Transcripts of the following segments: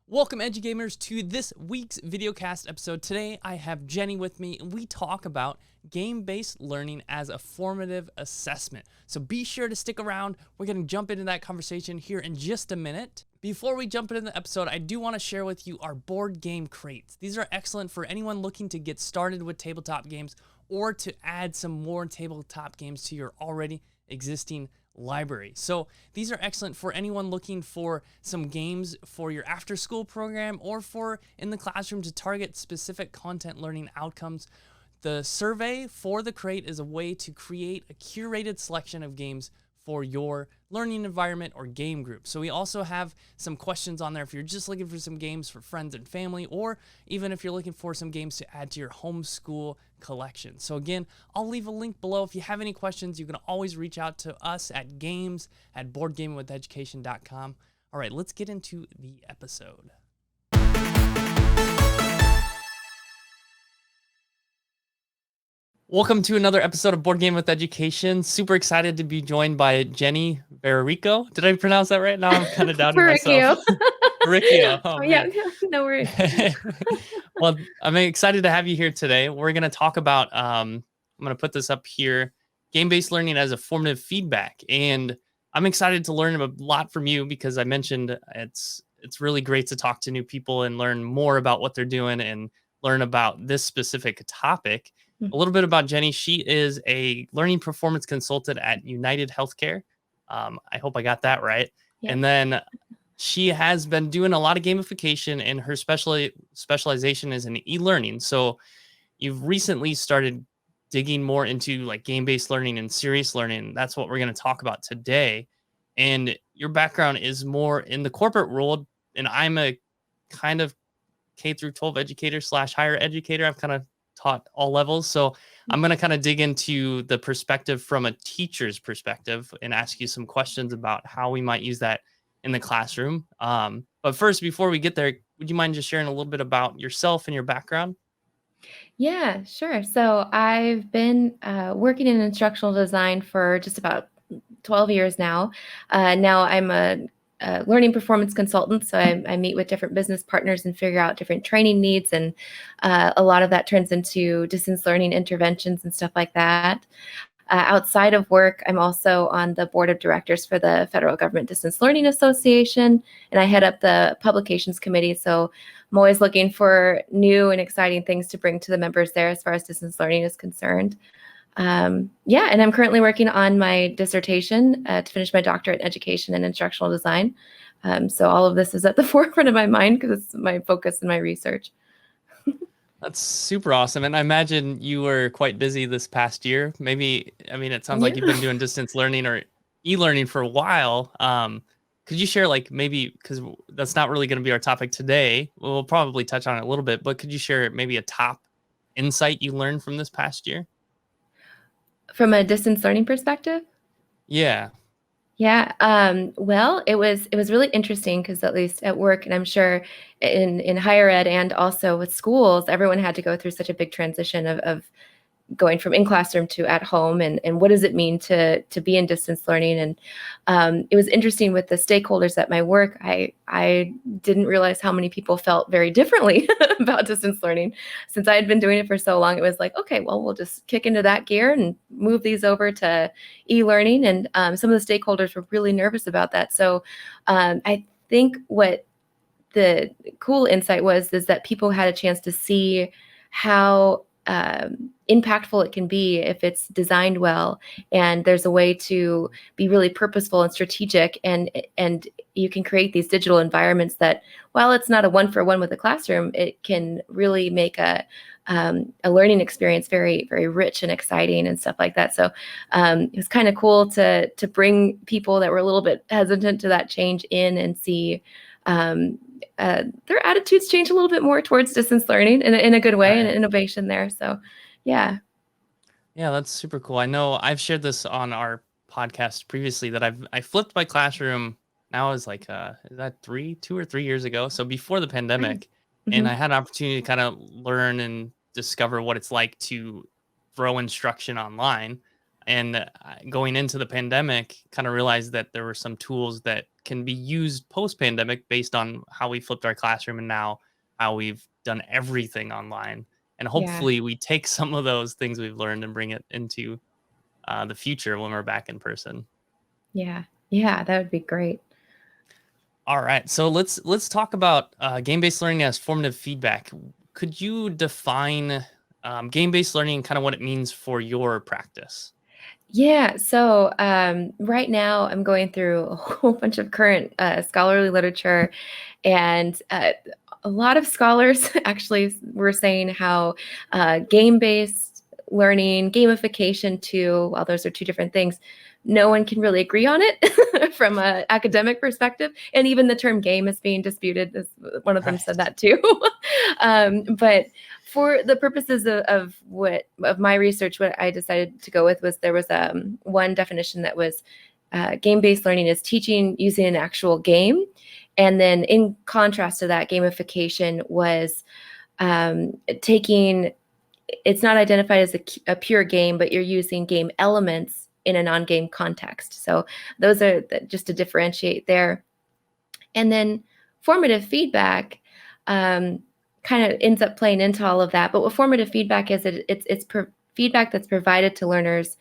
Welcome, EduGamers, to this week's videocast episode. Today, I have Jenny with me, and we talk about game-based learning as a formative assessment. So be sure to stick around. We're going to jump into that conversation here in just a minute. Before we jump into the episode, I do want to share with you our board game crates. These are excellent for anyone looking to get started with tabletop games or to add some more tabletop games to your already existing library. So these are excellent for anyone looking for some games for your after school program or for in the classroom to target specific content learning outcomes. The survey for the crate is a way to create a curated selection of games for your learning environment or game group. So we also have some questions on there if you're just looking for some games for friends and family, or even if you're looking for some games to add to your homeschool collection. So again, I'll leave a link below. If you have any questions, you can always reach out to us at games@boardgamingwitheducation.com. All right, let's get into the episode. Welcome to another episode of Board Game with Education. Super excited to be joined by Jenny Varrichio. Did I pronounce that right? Now I'm kind of doubting myself. Varrichio. Oh, yeah, man. no worries. Well, I'm excited to have you here today. We're going to talk about, I'm going to put this up here, game-based learning as a formative feedback. And I'm excited to learn a lot from you because I mentioned it's really great to talk to new people and learn more about what they're doing and learn about this specific topic. A little bit about Jenny. She is a learning performance consultant at United Healthcare. I hope I got that right. Yeah. And then she has been doing a lot of gamification, and her specialization is in e-learning. So you've recently started digging more into like game-based learning and serious learning. That's what we're going to talk about today. And your background is more in the corporate world, and I'm a kind of K through 12 educator / higher educator. I've kind of taught all levels. So I'm going to kind of dig into the perspective from a teacher's perspective and ask you some questions about how we might use that in the classroom. But first, before we get there, would you mind just sharing a little bit about yourself and your background? Yeah, sure. So I've been working in instructional design for just about 12 years now. Now I'm a learning performance consultant, so I meet with different business partners and figure out different training needs, and a lot of that turns into distance learning interventions and stuff like that. Outside of work, I'm also on the board of directors for the Federal Government Distance Learning Association, and I head up the publications committee. So I'm always looking for new and exciting things to bring to the members there as far as distance learning is concerned. And I'm currently working on my dissertation to finish my doctorate in education and instructional design. So all of this is at the forefront of my mind because it's my focus in my research. That's super awesome. And I imagine you were quite busy this past year. Maybe, I mean, it sounds like you've been doing distance learning or e-learning for a while. Could you share like maybe, because that's not really going to be our topic today. We'll probably touch on it a little bit, but could you share maybe a top insight you learned from this past year? From a distance learning perspective? Yeah. Yeah. Well, it was really interesting because at least at work, and I'm sure in higher ed and also with schools, everyone had to go through such a big transition of going from in classroom to at home, and what does it mean to be in distance learning. And it was interesting with the stakeholders at my work. I didn't realize how many people felt very differently about distance learning. Since I had been doing it for so long, it was like, okay, well, we'll just kick into that gear and move these over to e-learning. And some of the stakeholders were really nervous about that. So I think what the cool insight is that people had a chance to see how impactful it can be if it's designed well, and there's a way to be really purposeful and strategic, and you can create these digital environments that, while it's not a one-for-one with the classroom, it can really make a learning experience very, very rich and exciting and stuff like that. So it was kind of cool to bring people that were a little bit hesitant to that change in and see their attitudes change a little bit more towards distance learning in a good way, right, and innovation there. So, yeah. Yeah, that's super cool. I know I've shared this on our podcast previously that I flipped my classroom. Now is like, is that 2 or 3 years ago? So before the pandemic, and I had an opportunity to kind of learn and discover what it's like to throw instruction online. And going into the pandemic, kind of realized that there were some tools that can be used post pandemic based on how we flipped our classroom and now how we've done everything online. And Yeah. hopefully we take some of those things we've learned and bring it into the future when we're back in person. Yeah. Yeah, that would be great. All right, so let's talk about game-based learning as formative feedback. Could you define game-based learning and kind of what it means for your practice? Yeah, so right now I'm going through a whole bunch of current scholarly literature, and a lot of scholars actually were saying how game-based learning, gamification too, while those are two different things, no one can really agree on it from an academic perspective. And even the term game is being disputed. One of them said Right. that too. But for the purposes of my research, what I decided to go with was there was one definition that was game-based learning is teaching using an actual game, and then in contrast to that, gamification was taking. It's not identified as a pure game, but you're using game elements in a non-game context. So those are just to differentiate there. And then formative feedback kind of ends up playing into all of that. But what formative feedback is, feedback that's provided to learners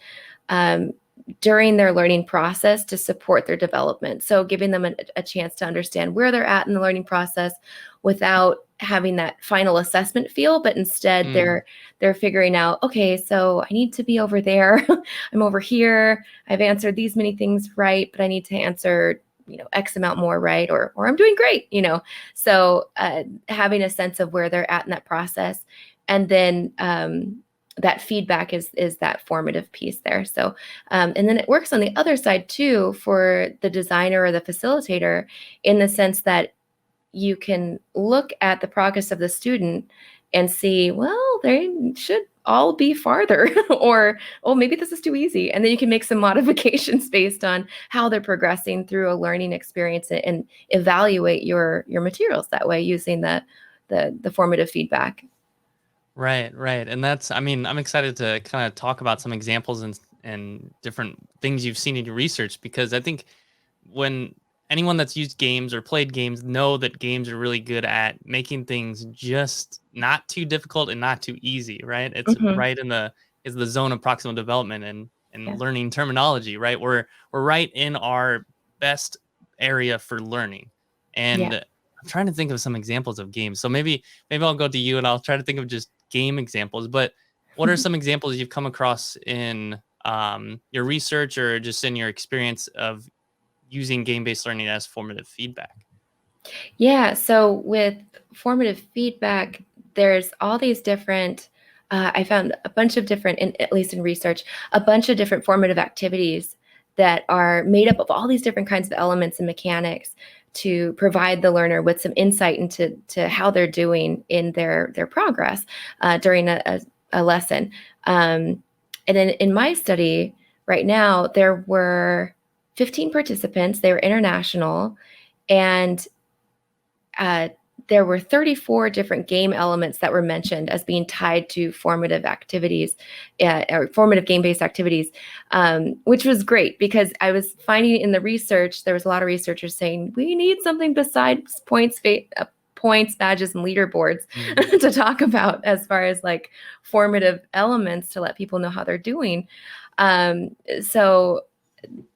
um, during their learning process to support their development. So giving them a chance to understand where they're at in the learning process without having that final assessment feel, but instead Mm, they're figuring out, okay, so I need to be over there. I'm over here. I've answered these many things right, but I need to answer X amount more right, or I'm doing great. So having a sense of where they're at in that process, and then that feedback is that formative piece there. So and then it works on the other side too for the designer or the facilitator, in the sense that you can look at the progress of the student and see, well, they should all be farther, or, oh, maybe this is too easy. And then you can make some modifications based on how they're progressing through a learning experience, and evaluate your materials that way using the formative feedback. right, right. And that's, I mean, I'm excited to kind of talk about some examples and different things you've seen in your research because I think when anyone that's used games or played games know that games are really good at making things just not too difficult and not too easy, right? It's Hmm. right in the is the zone of proximal development and Yeah. learning terminology, right? We're right in our best area for learning. Yeah. And I'm trying to think of some examples of games. So maybe I'll go to you and I'll try to think of just game examples. But what are some examples you've come across in your research or just in your experience of using game-based learning as formative feedback? Yeah. So with formative feedback, there's all these different, I found a bunch of different, at least in research, a bunch of different formative activities that are made up of all these different kinds of elements and mechanics to provide the learner with some insight into how they're doing in their progress during a lesson. And in my study right now, there were 15 participants. They were international, and uh, there were 34 different game elements that were mentioned as being tied to formative activities, or formative game-based activities, which was great because I was finding in the research, there was a lot of researchers saying, we need something besides points, badges, and leaderboards Mm, to talk about as far as like formative elements to let people know how they're doing. So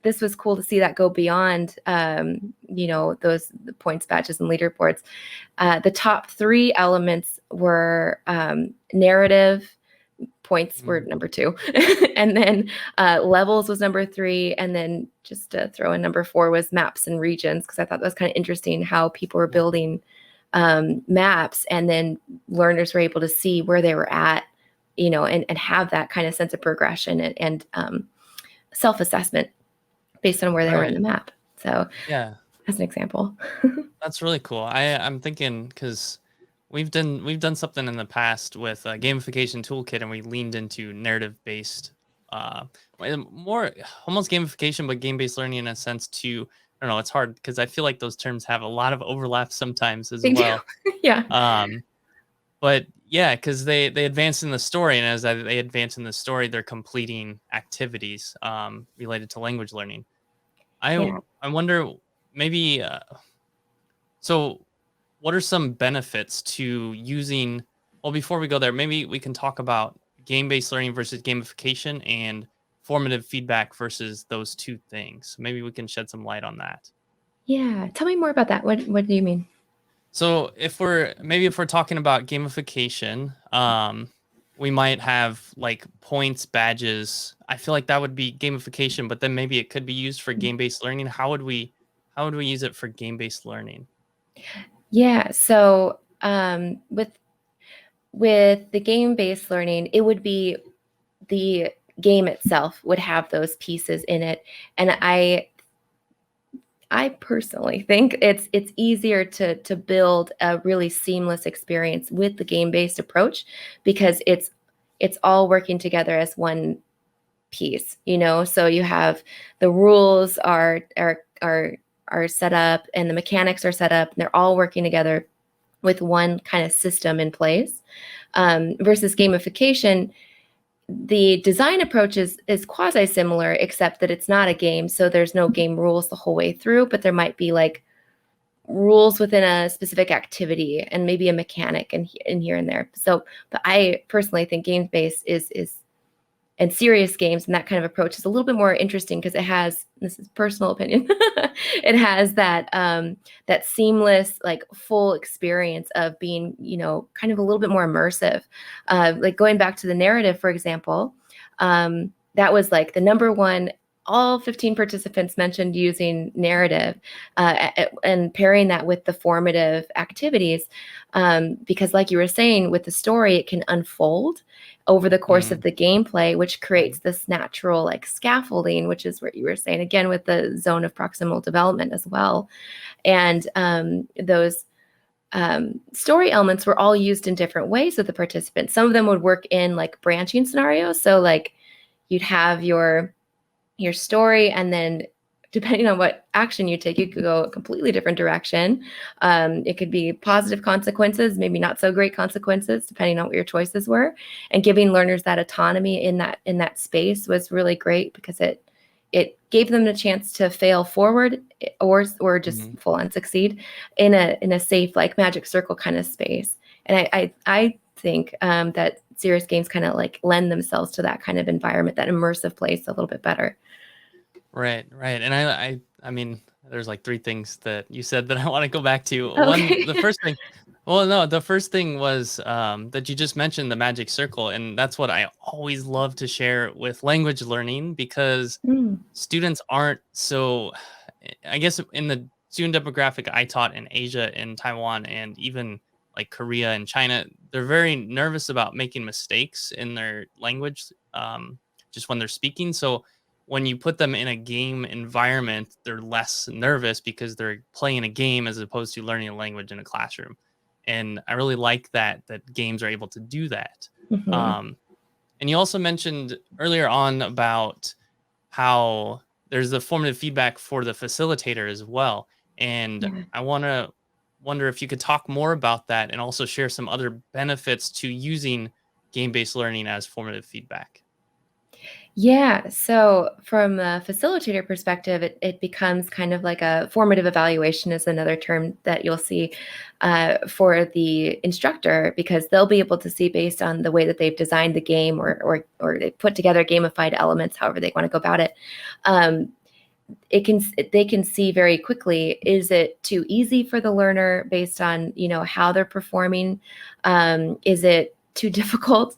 this was cool to see that go beyond, those the points, badges, and leaderboards. The top three elements were narrative. Points were mm, number two, and then levels was number three, and then just to throw in number four was maps and regions, because I thought that was kind of interesting how people were yeah. building maps, and then learners were able to see where they were at, and have that kind of sense of progression, and self-assessment based on where they were in Right. the map. So Yeah. as an example. That's really cool. I'm thinking because we've done something in the past with a gamification toolkit, and we leaned into narrative based, more almost gamification, but game based learning in a sense. To I don't know, it's hard because I feel like those terms have a lot of overlap sometimes as They do. well. Yeah. Um, but Yeah, because they advance in the story, and as they advance in the story, they're completing activities related to language learning. I Yeah. I wonder maybe so what are some benefits to using well before we go there, maybe we can talk about game-based learning versus gamification and formative feedback versus those two things. Maybe we can shed some light on that. Yeah. Tell me more about that. What do you mean? So if we're talking about gamification, we might have like points, badges. I feel like that would be gamification, but then maybe it could be used for game-based learning. How would we use it for game-based learning? Yeah. So with the game-based learning, it would be the game itself would have those pieces in it. And I personally think it's easier to build a really seamless experience with the game-based approach because it's all working together as one piece, you know. So you have the rules are set up and the mechanics are set up and they're all working together with one kind of system in place. Versus gamification, the design approach is quasi similar, except that it's not a game, so there's no game rules the whole way through, but there might be like rules within a specific activity and maybe a mechanic in here and there. So, but I personally think game based is and serious games and that kind of approach is a little bit more interesting because it has, this is personal opinion, it has that seamless like full experience of being, you know, kind of a little bit more immersive. Like going back to the narrative, for example, that was like the number one. All 15 participants mentioned using narrative and pairing that with the formative activities, because like you were saying with the story, it can unfold over the course of Mm, the gameplay, which creates this natural like scaffolding, which is what you were saying again with the zone of proximal development as well. And those story elements were all used in different ways with the participants. Some of them would work in like branching scenarios. So like you'd have your story and then depending on what action you take, you could go a completely different direction. It could be positive consequences, maybe not so great consequences, depending on what your choices were. And giving learners that autonomy in that space was really great because it gave them a chance to fail forward or just mhm. full on succeed in a safe like magic circle kind of space. And I think that serious games kind of like lend themselves to that kind of environment, that immersive place a little bit better. Right, right. And I mean, there's like three things that you said that I want to go back to. One, Okay. the first thing, well, no, the first thing was that you just mentioned the magic circle, and that's what I always love to share with language learning because Mm, students aren't so. I guess in the student demographic I taught in Asia and Taiwan and even like Korea and China, they're very nervous about making mistakes in their language, just when they're speaking. So when you put them in a game environment, they're less nervous because they're playing a game as opposed to learning a language in a classroom. And I really like that games are able to do that. mhm. Um, and you also mentioned earlier on about how there's the formative feedback for the facilitator as well. And Yeah. I want to wonder if you could talk more about that and also share some other benefits to using game-based learning as formative feedback. Yeah. So from a facilitator perspective, it becomes kind of like a formative evaluation is another term that you'll see for the instructor because they'll be able to see based on the way that they've designed the game or they put together gamified elements, however they want to go about it. Um, it can they can see very quickly, is it too easy for the learner based on, you know, how they're performing? Is it too difficult?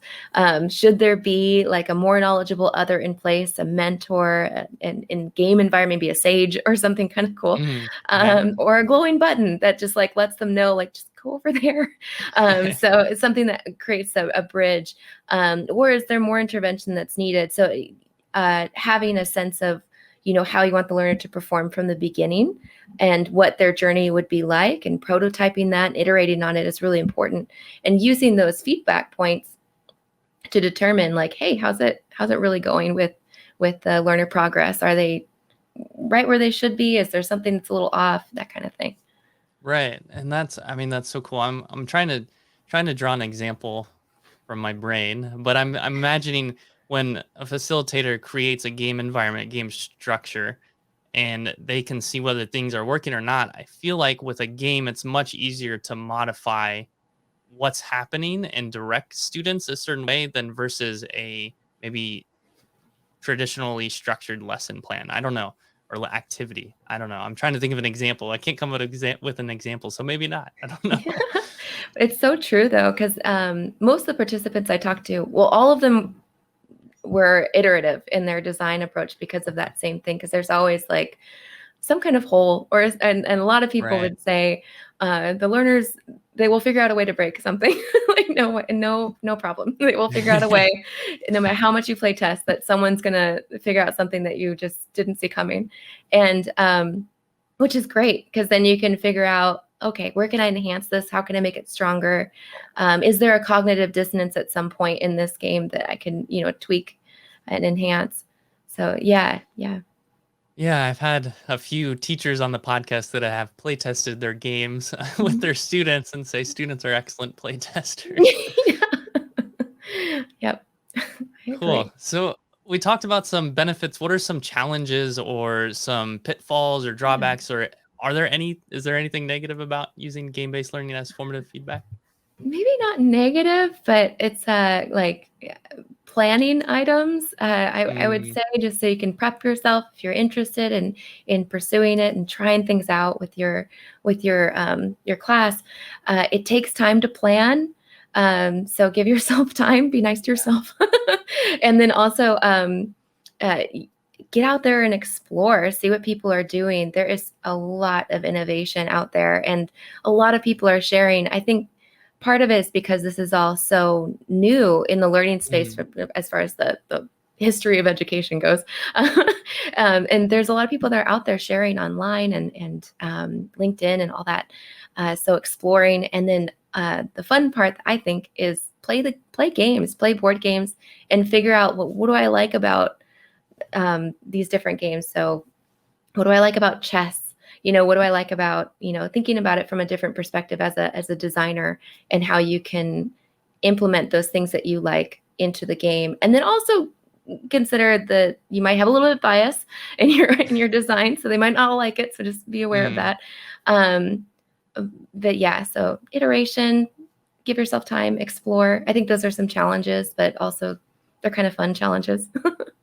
Should there be like a more knowledgeable other in place, a mentor, and in game environment, maybe a sage or something kind of cool, Mhm. Right. or a glowing button that just like lets them know, like just go over there. So it's something that creates a bridge. Or is there more intervention that's needed? So having a sense of, you know, how you want the learner to perform from the beginning and what their journey would be like and prototyping that and iterating on it is really important, and using those feedback points to determine like, hey, how's it really going with the learner progress? Are they right where they should be? Is there something that's a little off? That kind of thing. Right. And that's I mean that's so cool. I'm trying to trying to draw an example from my brain, but I'm imagining when a facilitator creates a game environment, game structure, and they can see whether things are working or not. I feel like with a game, it's much easier to modify what's happening and direct students a certain way than versus a maybe traditionally structured lesson plan. I don't know. Or activity. I don't know. I'm trying to think of an example. I can't come with an example, so maybe not. I don't know. It's so true though, because most of the participants I talked to, well, all of them were iterative in their design approach because of that same thing. Because there's always like some kind of hole, or and a lot of people Right. would say the learners, they will figure out a way to break something. Like no problem. They will figure out a way, no matter how much you play test, that someone's gonna figure out something that you just didn't see coming, and which is great because then you can figure out, okay, where can I enhance this? How can I make it stronger? Is there a cognitive dissonance at some point in this game that I can, tweak and enhance? So yeah. Yeah, I've had a few teachers on the podcast that have play tested their games with Mhm. their students and say students are excellent play testers. Yep. I Cool. agree. So we talked about some benefits. What are some challenges or some pitfalls or Yeah. drawbacks, or is there anything negative about using game-based learning as formative feedback? Maybe not negative, but it's like planning items. I would Mm, say, just so you can prep yourself if you're interested in pursuing it and trying things out with your class. It takes time to plan. So give yourself time, be nice to yourself. And then also uh, get out there and explore, see what people are doing. There is a lot of innovation out there, and a lot of people are sharing. I think part of it is because this is all so new in the learning space mm, as far as the history of education goes. And there's a lot of people that are out there sharing online and LinkedIn and all that. So exploring, and then the fun part I think is play games, play board games, and figure out what do I like about these different games. So what do I like about chess? What do I like about, thinking about it from a different perspective as a designer, and how you can implement those things that you like into the game. And then also consider that you might have a little bit of bias in your design, so they might not all like it. So just be aware of mm. that. Um, but yeah, so iteration, give yourself time, explore. I think those are some challenges, but also they're kind of fun challenges.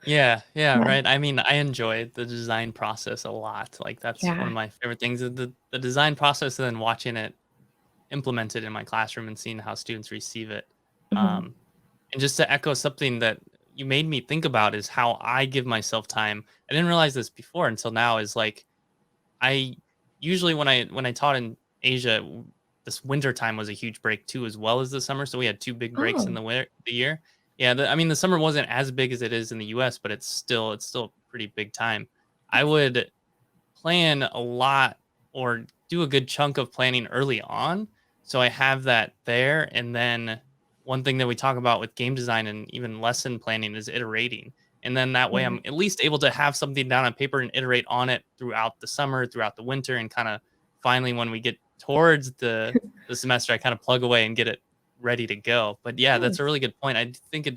Yeah, yeah, Yeah. right. I mean, I enjoy the design process a lot. Like that's one Yeah. of my favorite things, is the design process and then watching it implemented in my classroom and seeing how students receive it. Mhm. Um, and just to echo something that you made me think about is how I give myself time. I didn't realize this before until now, is like I usually when I taught in Asia, this winter time was a huge break too, as well as the summer. So we had two big breaks in Oh. the year. Yeah, I mean the summer wasn't as big as it is in the U.S., but it's still a pretty big time. I would plan a lot or do a good chunk of planning early on, so I have that there. And then one thing that we talk about with game design and even lesson planning is iterating. And then that way Yeah. I'm at least able to have something down on paper and iterate on it throughout the summer, throughout the winter, and kind of finally when we get towards the semester, I kind of plug away and get it ready to go. But yeah, that's a Nice. really good point. I think it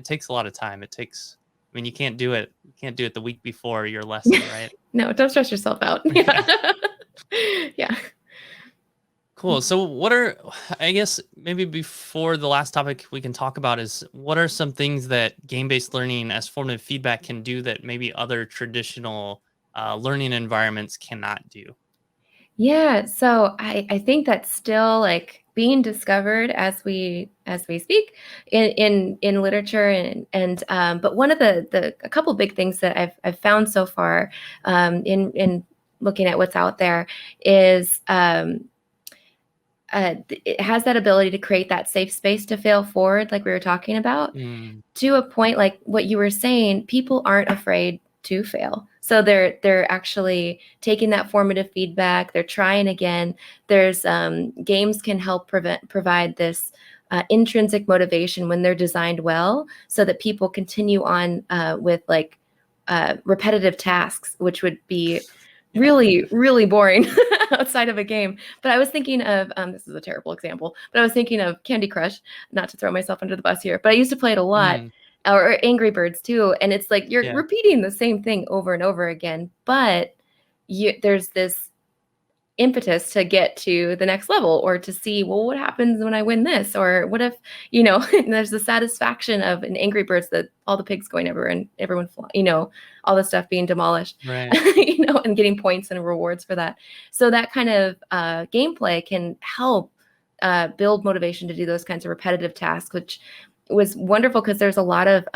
takes a lot of time. I mean, you can't do it the week before your lesson, right? No, don't stress yourself out. Yeah. Yeah. Yeah. Cool. So what are I guess maybe before the last topic we can talk about is what are some things that game-based learning as formative feedback can do that maybe other traditional learning environments cannot do? Yeah, so I think that's still, like, being discovered as we speak in literature, and but one of the a couple big things that I've found so far, in looking at what's out there is, it has that ability to create that safe space to fail forward, like we were talking about, Mm, to a point, like what you were saying. People aren't afraid to fail, so they're actually taking that formative feedback, they're trying again. There's games can help provide this intrinsic motivation when they're designed well, so that people continue on with like repetitive tasks, which would be really, really boring outside of a game. But I was thinking of this is a terrible example, but I was thinking of Candy Crush, not to throw myself under the bus here, but I used to play it a lot, Mm, or Angry Birds too. And it's like you're yeah. repeating the same thing over and over again, but there's this impetus to get to the next level or to see, well, what happens when I win this, or what if, and there's the satisfaction of an Angry Birds, that all the pigs going everywhere and everyone all the stuff being demolished, Right. and getting points and rewards for that. So that kind of gameplay can help build motivation to do those kinds of repetitive tasks, which was wonderful because there's a lot of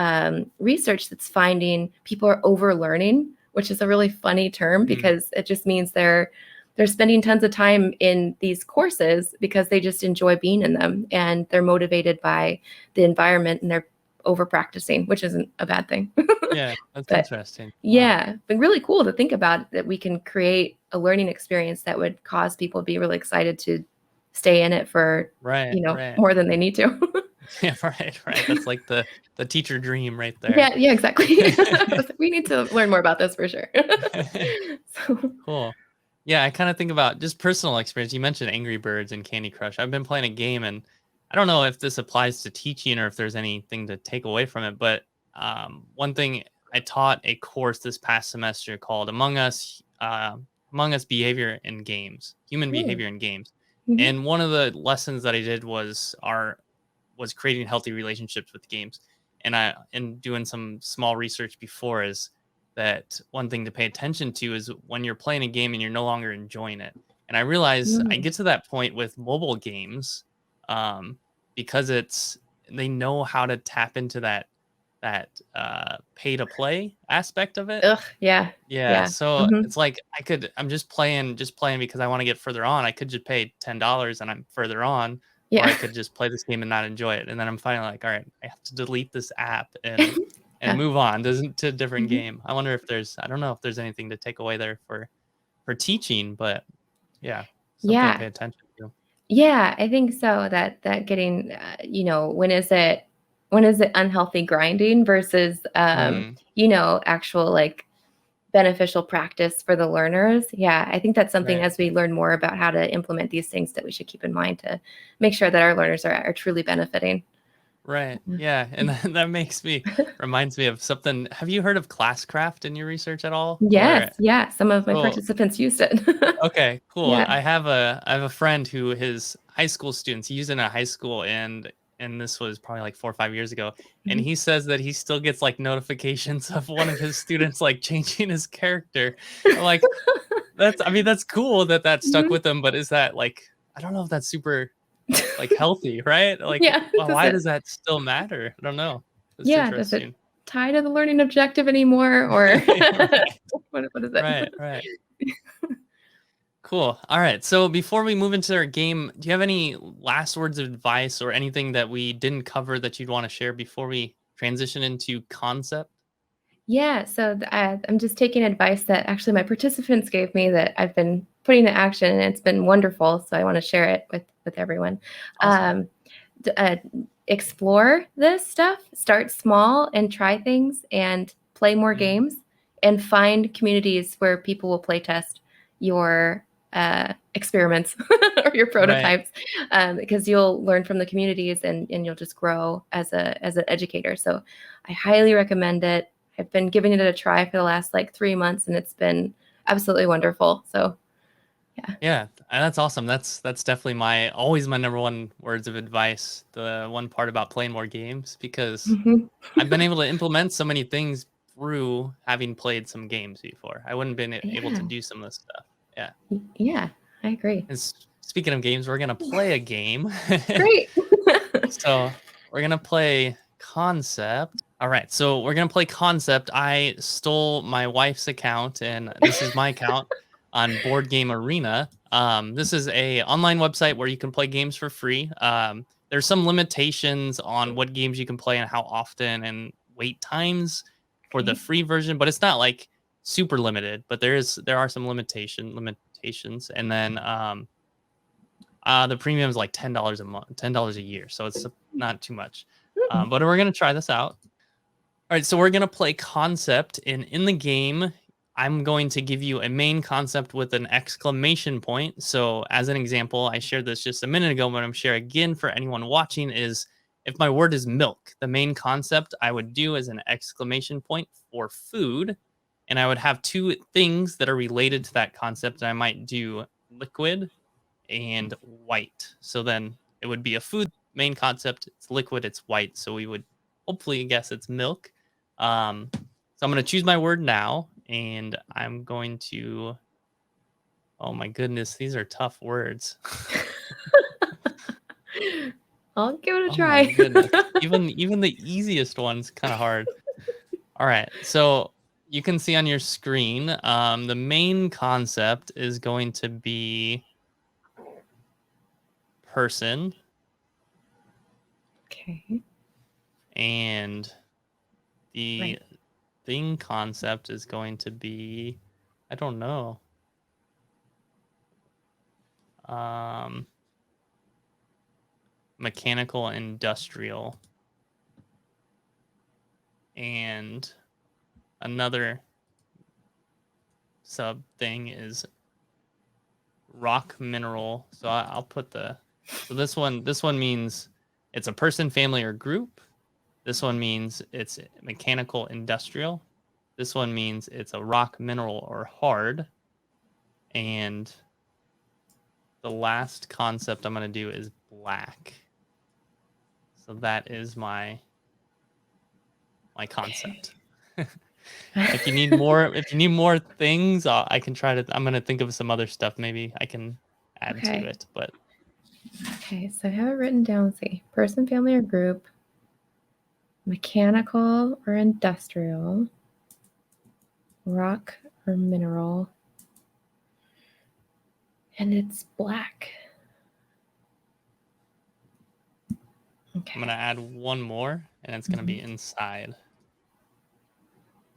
research that's finding people are over learning, which is a really funny term Mm, because it just means they're spending tons of time in these courses because they just enjoy being in them and they're motivated by the environment and they're over practicing, which isn't a bad thing. yeah, that's But interesting. Wow. yeah, been really cool to think about that we can create a learning experience that would cause people to be really excited to stay in it for, Right, right. more than they need to. Yeah, right, right. That's like the teacher dream right there. Yeah, yeah, exactly. I was like, we need to learn more about this for sure. So, Cool. Yeah, I kind of think about just personal experience. You mentioned Angry Birds and Candy Crush. I've been playing a game, and I don't know if this applies to teaching or if there's anything to take away from it. But one thing, I taught a course this past semester called Among Us Behavior in Games, Human mm, Behavior in Games. mhm. And one of the lessons that I did was creating healthy relationships with games. And doing some small research before is that one thing to pay attention to is when you're playing a game and you're no longer enjoying it. And I realize I Mm. get to that point with mobile games, um, because they know how to tap into that pay to play aspect of it. Ugh, yeah, Yeah, yeah. so Mhm. it's like I'm just playing because I want to get further on. I could just pay $10 and I'm further on, or I Yeah. could just play this game and not enjoy it. And then I'm finally like, all right, I have to delete this app and Yeah. move on to a different Mhm. game. I don't know if there's anything to take away there for teaching, but yeah, something to Yeah. pay attention to. Yeah, I think so, that getting, when is it unhealthy grinding versus, Mm, actual, like, beneficial practice for the learners. Yeah, I think that's something right. as we learn more about how to implement these things that we should keep in mind to make sure that our learners are truly benefiting. Right. Mhm. Yeah. And that reminds me of something. Have you heard of Classcraft in your research at all? Yes, yeah, some of my So participants used it. okay, cool. Yeah. I have a friend who his high school students, he used it in a high school, and this was probably like 4 or 5 years ago. And Mhm. he says that he still gets like notifications of one of his students like changing his character. I'm like, that's cool that stuck Mhm. with him, but is that like, I don't know if that's super like healthy, right? Like, Yeah, well, does why it does that still matter? I don't know. It's yeah, does it interesting. tie to the learning objective anymore, or Right, what is it? right, right. Cool. All right. So before we move into our game, do you have any last words of advice or anything that we didn't cover that you'd want to share before we transition into concept? Yeah, so I'm just taking advice that actually my participants gave me that I've been putting to action, and it's been wonderful. So I want to share it with everyone. Awesome. Um, Explore this stuff. Start small and try things, and play more Mm, games, and find communities where people will play test your experiments or your right. prototypes, because you'll learn from the communities, and you'll just grow as an educator. So I highly recommend it. I've been giving it a try for the last like 3 months, and it's been absolutely wonderful. So yeah. Yeah, and that's awesome. That's definitely always my number one words of advice. The one part about playing more games because Mhm. I've been able to implement so many things through having played some games before. I wouldn't been able to Yeah. do some of this stuff. Yeah. Yeah, I agree. And speaking of games, we're gonna play a game. Great. So we're gonna play Concept. All right, so we're gonna play Concept. I stole my wife's account, and this is my account on Board Game Arena. This is a online website where you can play games for free. There's some limitations on what games you can play and how often, and wait times for the Okay. free version, but it's not like super limited. But there are some limitations, and then the premium is like $10 a month, $10 a year, so it's not too much. Mm. But we're gonna try this out. All right, so we're gonna play Concept, and in the game, I'm going to give you a main concept with an exclamation point. So, as an example, I shared this just a minute ago, but I'm sharing again for anyone watching is if my word is milk, the main concept I would do is an exclamation point for food. And I would have two things that are related to that concept. And I might do liquid and white. So then it would be a food main concept. It's liquid, it's white. So we would hopefully guess it's milk. So I'm going to choose my word now, and I'm going to. Oh my goodness, these are tough words. I'll give it a Oh my try. goodness, even the easiest one's kind of hard. All right, so you can see on your screen, the main concept is going to be person, Okay. and the Right. thing concept is going to be, I don't know. Um, Mechanical, industrial, and another sub thing is rock mineral. So I'll put the so this one means it's a person, family, or group. This one means it's mechanical, industrial. This one means it's a rock, mineral, or hard. And the last concept I'm going to do is black. So that is my concept. If you need more things, I can try to. I'm gonna think of some other stuff. Maybe I can add to Okay. it. But Okay, so I have it written down. Let's see. Person, family, or group. Mechanical or industrial. Rock or mineral. And it's black. Okay. I'm gonna add one more, and it's gonna be inside.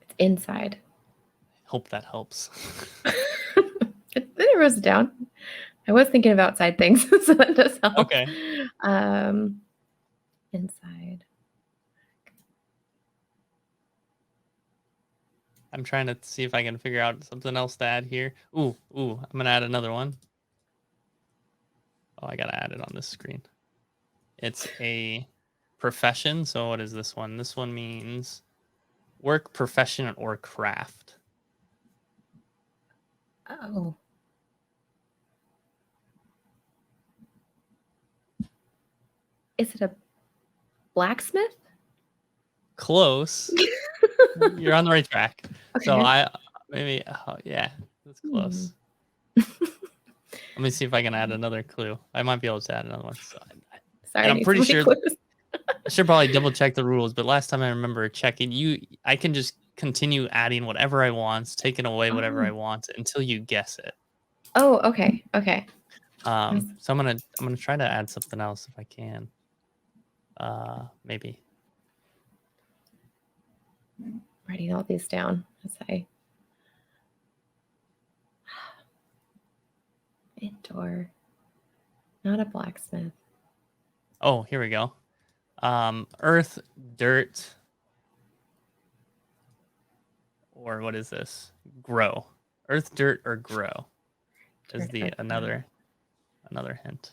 It's inside. Hope that helps. It wrote it down. I was thinking of outside things, so that does help. Okay. Inside. I'm trying to see if I can figure out something else to add here. Ooh, I'm gonna add another one. Oh, I gotta add it on this screen. It's a profession. So what is this one? This one means work, profession, or craft. Oh. Is it a blacksmith? Close. You're on the right track. Okay. So yeah, that's close. Let me see if I can add another clue. I might be able to add another one. So Sorry, and I'm pretty sure clues. I should probably double check the rules, but last time I remember checking, I can just continue adding whatever I want, taking away whatever I want until you guess it. Oh, okay. Okay. So I'm gonna try to add something else if I can. Maybe. Writing all these down as I indoor. Not a blacksmith. Oh, here we go. Earth, dirt, or what is this? Grow. Earth, dirt, or grow is Dirt or another hint.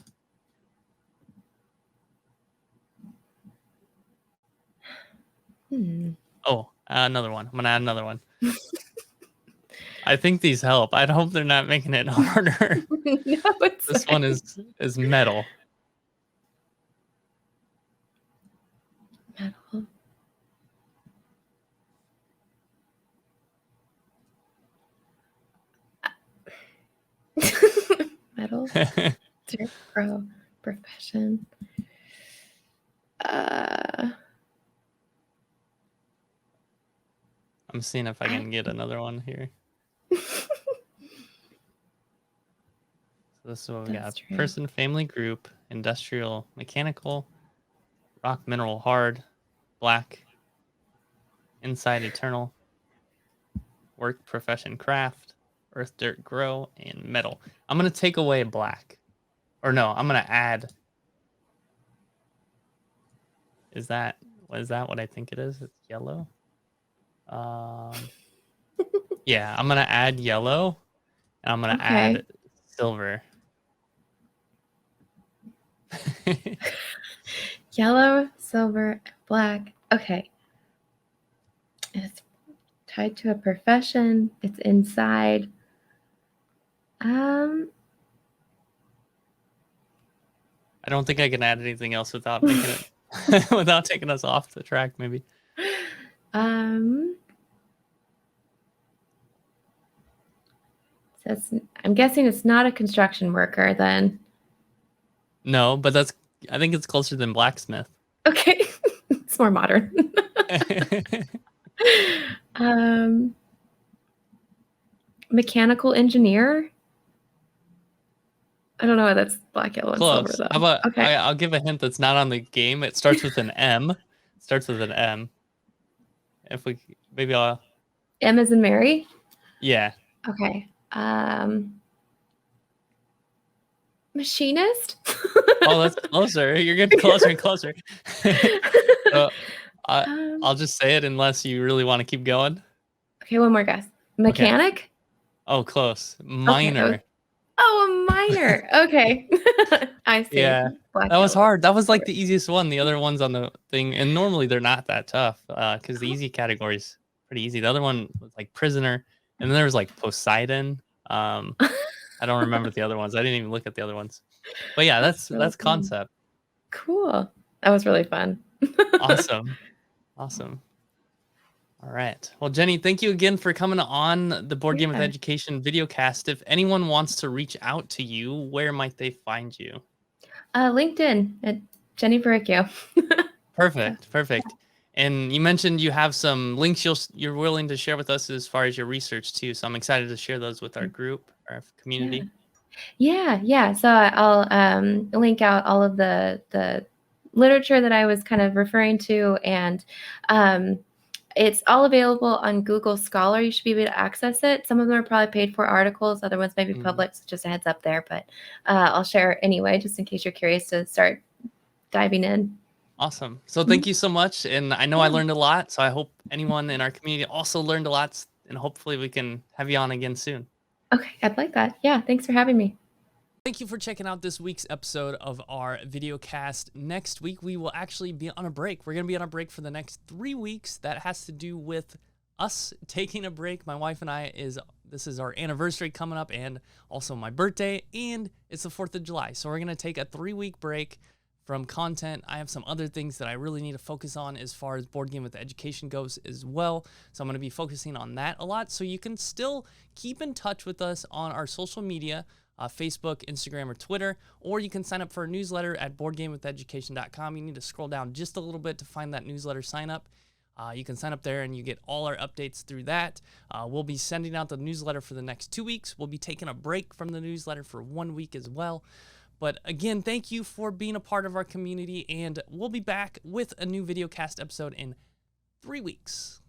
Oh, another one. I'm gonna add another one. I think these help. I hope they're not making it harder. No, it's This fine. one is metal. Metal. Metal. Dirt, grow, profession. I'm seeing if I can get another one here. So this is what we got. Person, family, group, industrial, mechanical, rock, mineral, hard, black, inside, eternal, work, profession, craft, earth, dirt, grow, and metal. I'm going to take away black. Or no, I'm going to add. Is that what I think it is? It's yellow. Yeah, I'm gonna add yellow, and I'm gonna Okay. add silver. Yellow, silver, black. Okay. It's tied to a profession. It's inside. Um, I don't think I can add anything else without making it without taking us off the track, maybe. um, so I'm guessing it's not a construction worker then. No, but I think it's closer than blacksmith. Okay. It's more modern. Um, mechanical engineer. I don't know why that's black, yellow, and silver Close. How though. about Okay. I'll give a hint that's not on the game. It starts with an M. It starts with an M. If we maybe I'll M as in Mary. yeah. Okay. Machinist. Oh, that's closer. You're getting closer and closer. So I Um, I'll just say it unless you really want to keep going. okay, one more guess. Okay. Mechanic. Oh, close. Okay. Minor. Oh, a minor. Okay. I see. Yeah. Black, That was yellow, hard. That was like silver. the easiest one. The other ones on the thing, and normally they're not that tough, because the Oh. easy category's pretty easy. The other one was like prisoner, and then there was like Poseidon. I don't remember the other ones. I didn't even look at the other ones. But yeah, That's so that's fun. concept. Cool. That was really fun. Awesome. Awesome. All right. Well, Jenny, thank you again for coming on the Board Game with Yeah. Education videocast. If anyone wants to reach out to you, where might they find you? LinkedIn at Jenny Varrichio. So, Perfect. Perfect. And you mentioned you have some links you're willing to share with us as far as your research too. So I'm excited to share those with our group, our yeah. community. Yeah. So I'll link out all of the literature that I was kind of referring to, and it's all available on Google Scholar. You should be able to access it. Some of them are probably paid for articles, other ones may be Mhm. public. So just a heads up there, but I'll share anyway, just in case you're curious to start diving in. Awesome. So thank Mhm. you so much. And I know I Yeah. learned a lot. So I hope anyone in our community also learned a lot. And hopefully we can have you on again soon. Okay, I'd like that. Yeah, thanks for having me. Thank you for checking out this week's episode of our video cast. Next week, we will actually be on a break. We're going to be on a break for the next 3 weeks. That has to do with us taking a break. My wife and I this is our anniversary coming up, and also my birthday, and it's the 4th of July. So we're going to take a 3-week break from content. I have some other things that I really need to focus on as far as Board Game with Education goes as well. So I'm going to be focusing on that a lot. So you can still keep in touch with us on our social media, Facebook, Instagram, or Twitter, or you can sign up for a newsletter at boardgamewitheducation.com. You need to scroll down just a little bit to find that newsletter sign up. You can sign up there and you get all our updates through that. We'll be sending out the newsletter for the next 2 weeks. We'll be taking a break from the newsletter for 1 week as well. But again, thank you for being a part of our community, and we'll be back with a new videocast episode in 3 weeks.